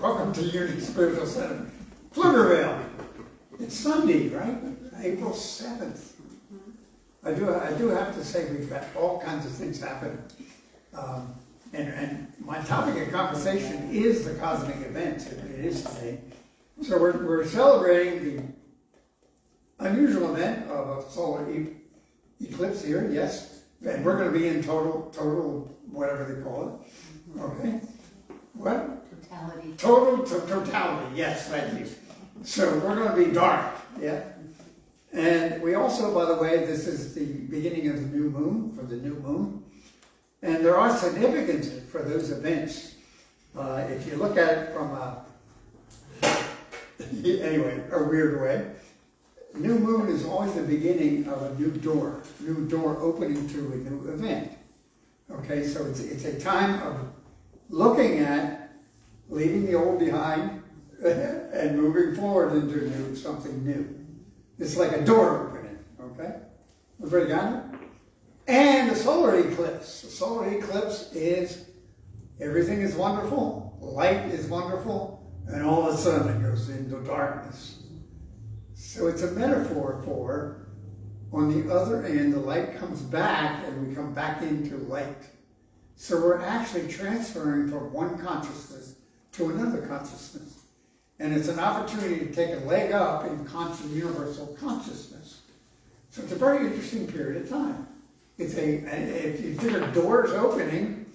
Welcome to Unity Spiritual Center, Pflugerville. It's Sunday, right? April 7th. I do have to say we've got all kinds of things happening. And my topic of conversation is the cosmic event. It is today. So we're celebrating the unusual event of a solar eclipse here, yes. And we're going to be in total, whatever they call it. Okay? What? Totality. Totality, yes, thank you. So we're going to be dark, yeah. And we also, by the way, this is the beginning of the new moon, for the new moon. And there are significances for those events. If you look at it from a weird way, new moon is always the beginning of a new door opening to a new event. Okay, so it's a time of looking at leaving the old behind and moving forward into something new. It's like a door opening, okay? Everybody got it? And the solar eclipse. The solar eclipse is everything is wonderful, light is wonderful, and all of a sudden it goes into darkness. So it's a metaphor for, on the other end, the light comes back and we come back into light. So we're actually transferring from one consciousness to another consciousness. And it's an opportunity to take a leg up in universal consciousness. So it's a very interesting period of time. If you figure doors opening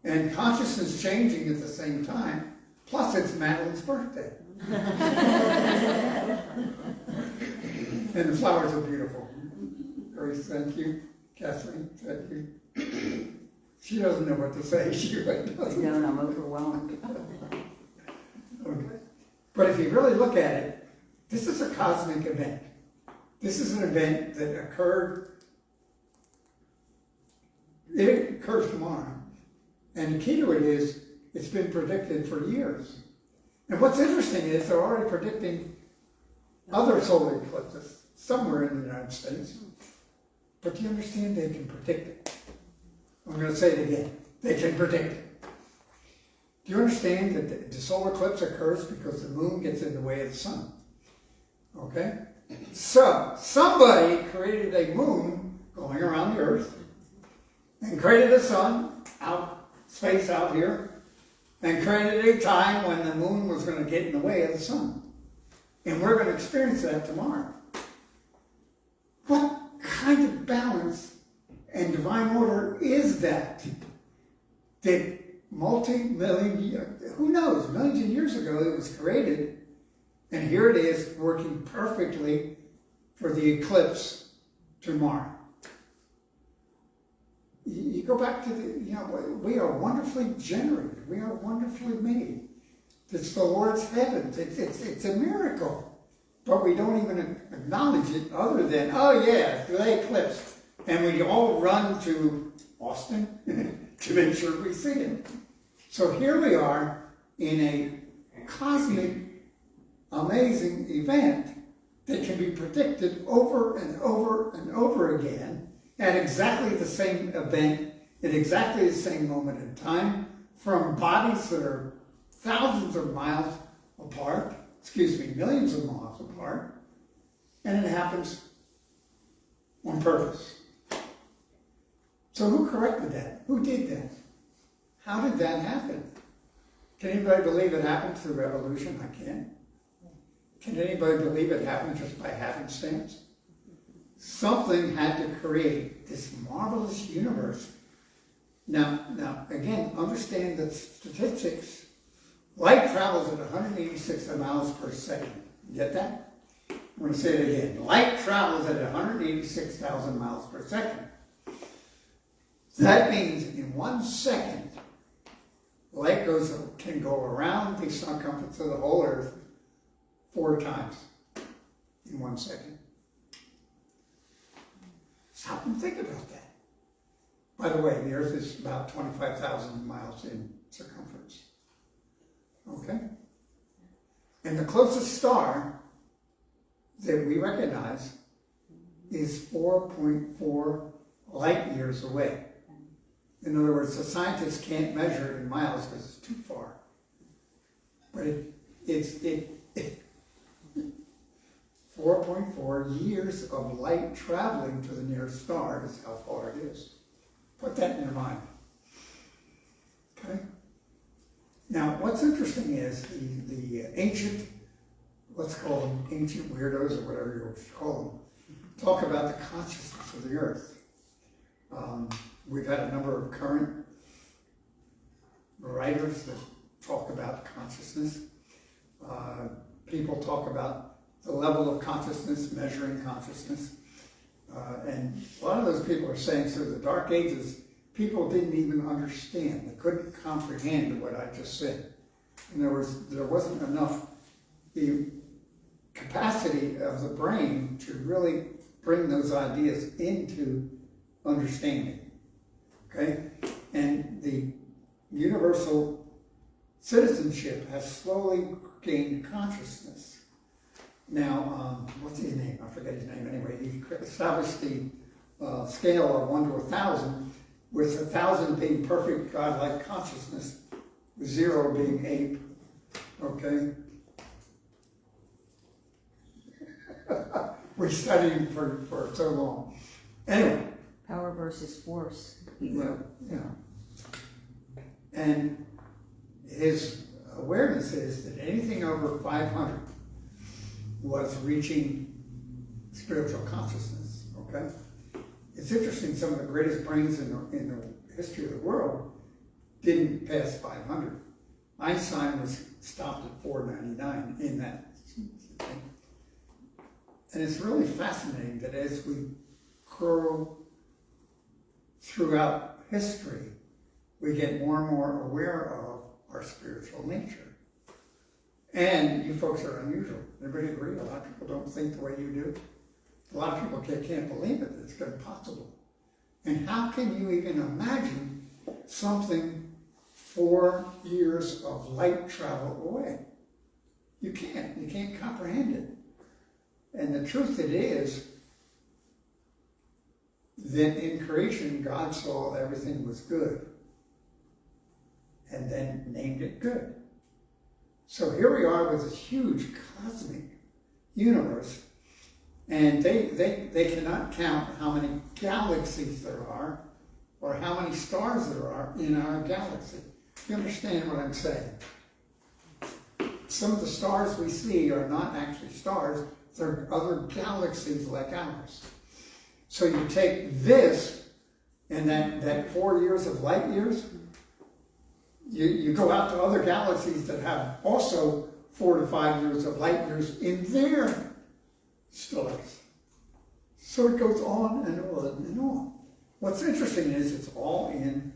and consciousness changing at the same time, plus it's Madeline's birthday. And the flowers are beautiful. Grace, thank you. Kathleen, thank you. She doesn't know what to say. She really doesn't. No, I'm overwhelmed. Okay. But if you really look at it, this is a cosmic event. This is an event that occurred. It occurs tomorrow. And the key to it is, it's been predicted for years. And what's interesting is they're already predicting other solar eclipses somewhere in the United States. But do you understand they can predict it? I'm going to say it again. They can predict it. Do you understand that the solar eclipse occurs because the moon gets in the way of the sun? Okay? So, somebody created a moon going around the earth and created a sun space out here and created a time when the moon was going to get in the way of the sun. And we're going to experience that tomorrow. What kind of balance and divine order is that? That multi-million, who knows, millions of years ago it was created, and here it is working perfectly for the eclipse tomorrow. You go back to we are wonderfully generated. We are wonderfully made. It's the Lord's heavens. It's a miracle. But we don't even acknowledge it other than, oh yeah, the eclipse. And we all run to Austin to make sure we see it. So here we are in a cosmic, amazing event that can be predicted over and over and over again at exactly the same event, at exactly the same moment in time, from bodies that are thousands of miles apart, millions of miles apart, and it happens on purpose. So who corrected that? Who did that? How did that happen? Can anybody believe it happened through evolution? I can't. Can anybody believe it happened just by happenstance? Something had to create this marvelous universe. Now, again, understand the statistics. Light travels at 186 miles per second. You get that? I'm going to say it again. Light travels at 186,000 miles per second. That means in 1 second, light can go around the circumference of the whole Earth 4 times in 1 second. Stop and think about that. By the way, the Earth is about 25,000 miles in circumference. Okay? And the closest star that we recognize is 4.4 light years away. In other words, the scientists can't measure it in miles because it's too far. But it's 4.4 years of light traveling to the nearest star is how far it is. Put that in your mind. Okay? Now, what's interesting is the ancient, let's call them ancient weirdos or whatever you want to call them, talk about the consciousness of the earth. We've had a number of current writers that talk about consciousness. People talk about the level of consciousness, measuring consciousness. And a lot of those people are saying through the Dark Ages, people didn't even understand. They couldn't comprehend what I just said. In other words, there wasn't enough the capacity of the brain to really bring those ideas into understanding. Okay? And the universal citizenship has slowly gained consciousness. Now, what's his name? I forget his name anyway. He established the scale of 1 to 1,000, with 1,000 being perfect godlike consciousness, 0 being ape. Okay? We studied for so long. Anyway. Power versus force. Yeah. And his awareness is that anything over 500 was reaching spiritual consciousness, okay? It's interesting, some of the greatest brains in the history of the world didn't pass 500. Einstein was stopped at 499 in that thing. And it's really fascinating that as we grow throughout history, we get more and more aware of our spiritual nature. And you folks are unusual. Everybody agree? A lot of people don't think the way you do. A lot of people can't believe it. It's impossible. And how can you even imagine something 4 years of light travel away? You can't. You can't comprehend it. And the truth it is that in creation, God saw everything was good and then named it good. So here we are with this huge cosmic universe, and they cannot count how many galaxies there are or how many stars there are in our galaxy. You understand what I'm saying? Some of the stars we see are not actually stars, they're other galaxies like ours. So you take this, and that 4 years of light years, you go out to other galaxies that have also 4 to 5 years of light years in their stars. So it goes on and on and on. What's interesting is it's all in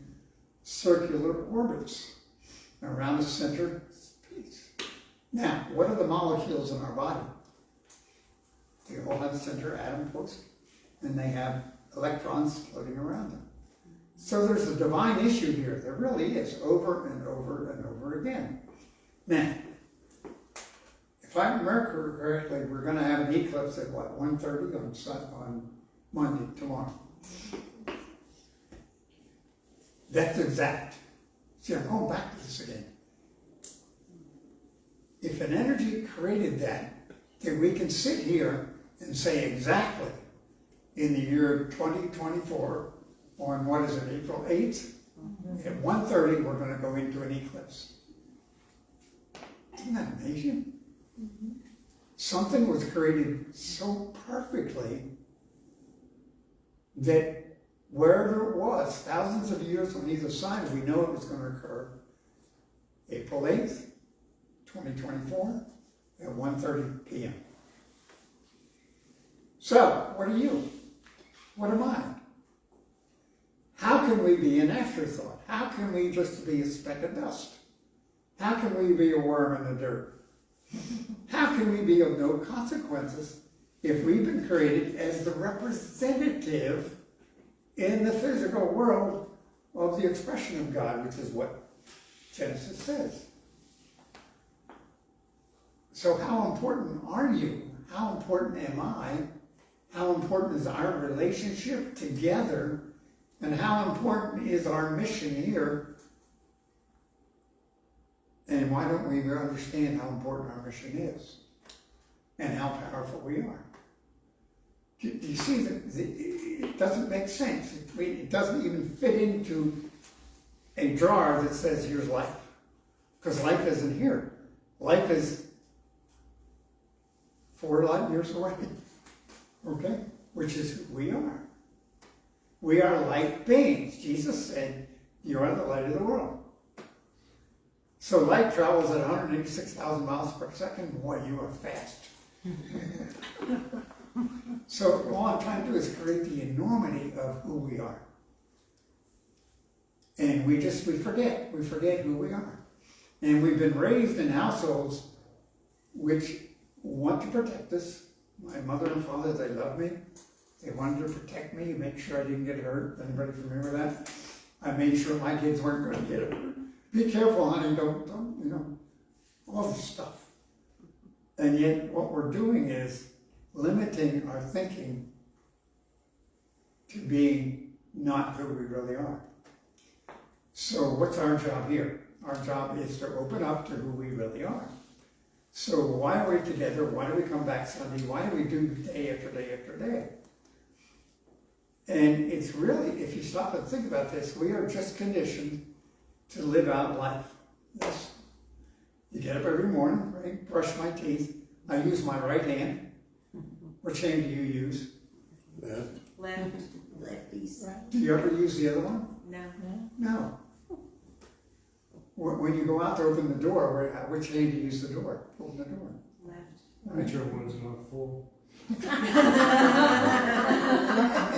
circular orbits around a center piece. Now, what are the molecules in our body? They all have center atom post, and they have electrons floating around them. So there's a divine issue here. There really is, over and over and over again. Now, if I remember correctly, we're going to have an eclipse at what, 1:30 on Monday, tomorrow. That's exact. See, I'm going back to this again. If an energy created that, then we can sit here and say exactly in the year 2024, on what is it, April 8th? At 1:30, we're going to go into an eclipse. Isn't that amazing? Something was created so perfectly that wherever it was, thousands of years on either side, we know it was going to occur April 8th, 2024, at 1:30 p.m. So, what are you? What am I? How can we be an afterthought? How can we just be a speck of dust? How can we be a worm in the dirt? How can we be of no consequences if we've been created as the representative in the physical world of the expression of God, which is what Genesis says? So how important are you? How important am I? How important is our relationship together? And how important is our mission here And why don't we understand how important our mission is and how powerful we are? Do you see that it doesn't make sense? It doesn't even fit into a jar that says here's life. Because life isn't here. Life is 4 light years away. Okay? Which is who we are. We are light beings. Jesus said, you are the light of the world. So light travels at 186,000 miles per second. Boy, you are fast. So all I'm trying to do is create the enormity of who we are. And we forget who we are. And we've been raised in households which want to protect us. My mother and father, they loved me. They wanted to protect me, make sure I didn't get hurt. Anybody remember that? I made sure my kids weren't going to get hurt. Be careful, honey, don't, all this stuff. And yet what we're doing is limiting our thinking to being not who we really are. So what's our job here? Our job is to open up to who we really are. So why are we together? Why do we come back Sunday? Why do we do day after day after day? And it's really, if you stop and think about this, we are just conditioned to live out life. Yes. You get up every morning, right? Brush my teeth. I use my right hand. Which hand do you use? Left. Lefties. Right. Do you ever use the other one? No. No. When you go out to open the door, which hand do you use the door? Open the door. Left. Whichever one's not full.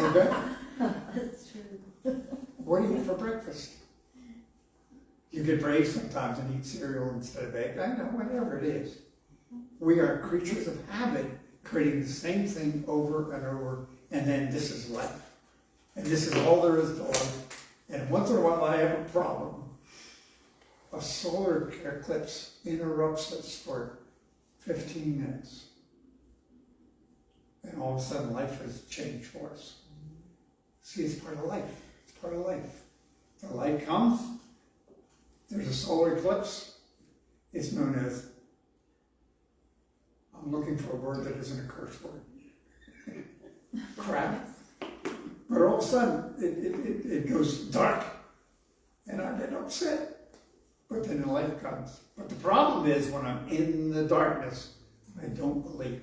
Okay. That's true. What do you eat for breakfast? You get brave sometimes and eat cereal instead of egg. I know, whatever it is. We are creatures of habit, creating the same thing over and over, and then this is life. And this is all there is to life. And once in a while I have a problem. A solar eclipse interrupts us for 15 minutes. And all of a sudden life has changed for us. See, it's part of life. It's part of life. The light comes. There's a solar eclipse. It's known as, I'm looking for a word that isn't a curse word. Crap. But all of a sudden, it goes dark. And I get upset. But then the light comes. But the problem is when I'm in the darkness, I don't believe.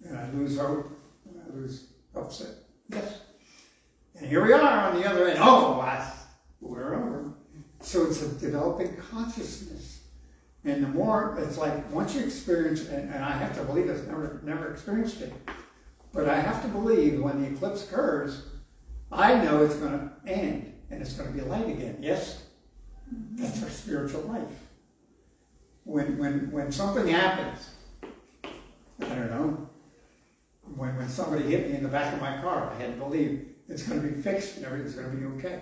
And I lose hope. And I lose upset. Yes. And here we are on the other end. Oh, we're over. So it's a developing consciousness. And the more, it's like once you experience, and I have to believe this, never experienced it, but I have to believe when the eclipse occurs, I know it's going to end and it's going to be light again. Yes? That's our spiritual life. When something happens, I don't know, when somebody hit me in the back of my car, I had to believe it's going to be fixed and everything's going to be okay.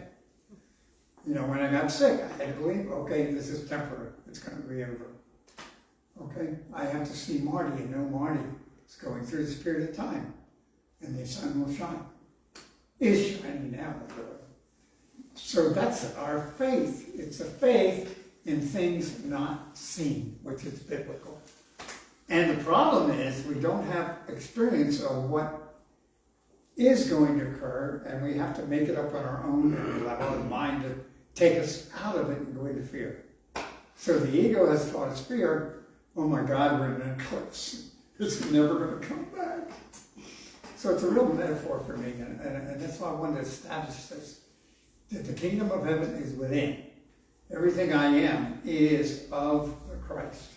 You know, when I got sick, I had to believe, okay, this is temporary. It's going to be over. Okay? I have to see Marty and know Marty is going through this period of time. And the sun will shine. Is shining now, by the way. So that's our faith. It's a faith in things not seen, which is biblical. And the problem is we don't have experience of what is going to occur, and we have to make it up on our own and allow our mind to take us out of it and go into fear. So the ego has taught us fear. Oh my God, we're in an eclipse. It's never going to come back. So it's a real metaphor for me, and that's why I wanted to establish this. That the kingdom of heaven is within. Everything I am is of the Christ.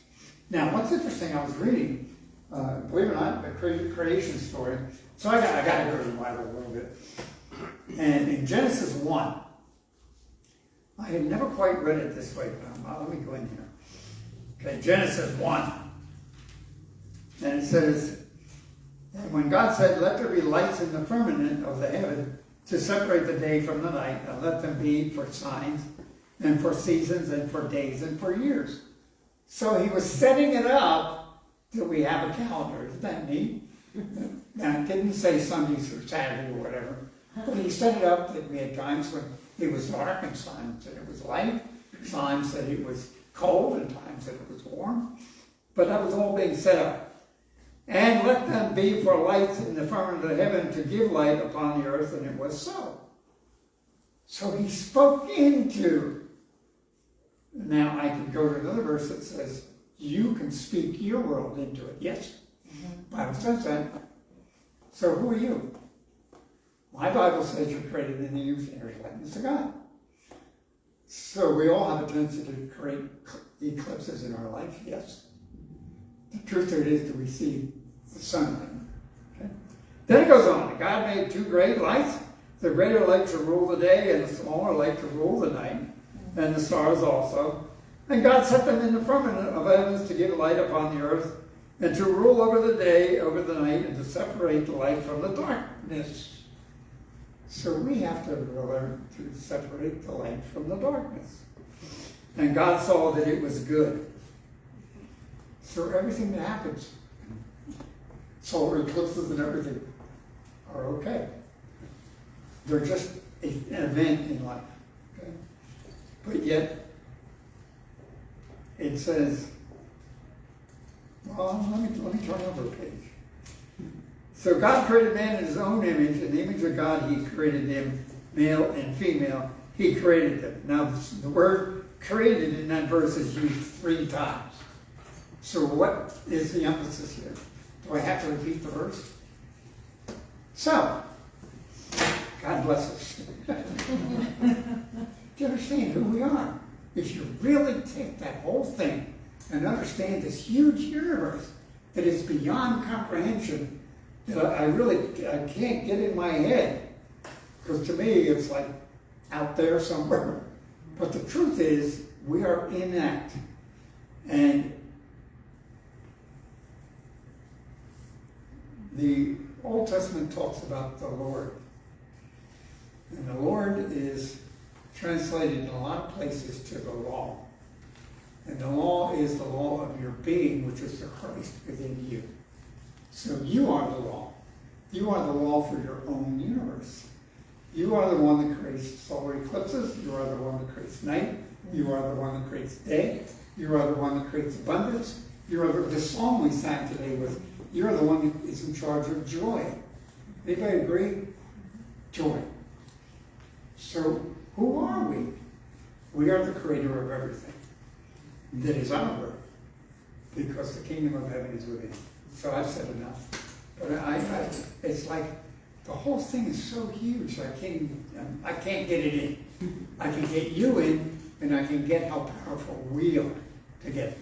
Now, what's interesting, I was reading, believe it or not, the creation story. So I got to go to the Bible a little bit. And in Genesis 1, I had never quite read it this way, but let me go in here. Okay, Genesis 1. And it says, and when God said, let there be lights in the firmament of the heaven to separate the day from the night, and let them be for signs, and for seasons, and for days, and for years. So he was setting it up that we have a calendar. Isn't that neat? Now, it didn't say Sundays or Saturday or whatever, but he set it up that we had times when it was dark and signs that it was light, signs that it was cold and times that it was warm. But that was all being set up. And let them be for lights in the firmament of heaven to give light upon the earth, and it was so. So he spoke into. Now I can go to another verse that says, you can speak your world into it. Yes, the Bible says that. So who are you? My Bible says you're created in the illusionary likeness of God. So we all have a tendency to create eclipses in our life, yes. The truth of it is that we see the sunlight. Okay? Then it goes on. God made two great lights, the greater light to rule the day and the smaller light to rule the night, and the stars also. And God set them in the firmament of heavens to give light upon the earth, and to rule over the day, over the night, and to separate the light from the darkness. So we have to learn to separate the light from the darkness. And God saw that it was good. So everything that happens, solar eclipses and everything, are okay. They're just an event in life. Okay? But yet, it says, well, let me turn over a page. So God created man in his own image. In the image of God, he created them, male and female. He created them. Now, the word created in that verse is used 3 times. So what is the emphasis here? Do I have to repeat the verse? So, God bless us. Do you understand who we are? If you really take that whole thing and understand this huge universe that is beyond comprehension, that I can't get in my head, because to me it's like out there somewhere. But the truth is, we are in that. And the Old Testament talks about the Lord. And the Lord is translated in a lot of places to the law. And the law is the law of your being, which is the Christ within you. So you are the law. You are the law for your own universe. You are the one that creates solar eclipses. You are the one that creates night. You are the one that creates day. You are the one that creates abundance. You are the song we sang today was, you're the one that is in charge of joy. Anybody agree? Joy. So who are we? We are the creator of everything that is on earth, because the kingdom of heaven is within. So I've said enough. But it's like the whole thing is so huge. I can't get it in. I can get you in, and I can get how powerful we are together.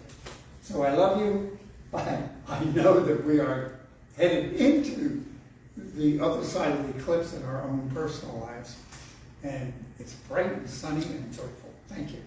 So I love you. I know that we are headed into the other side of the eclipse in our own personal lives. And it's bright and sunny and joyful. Thank you.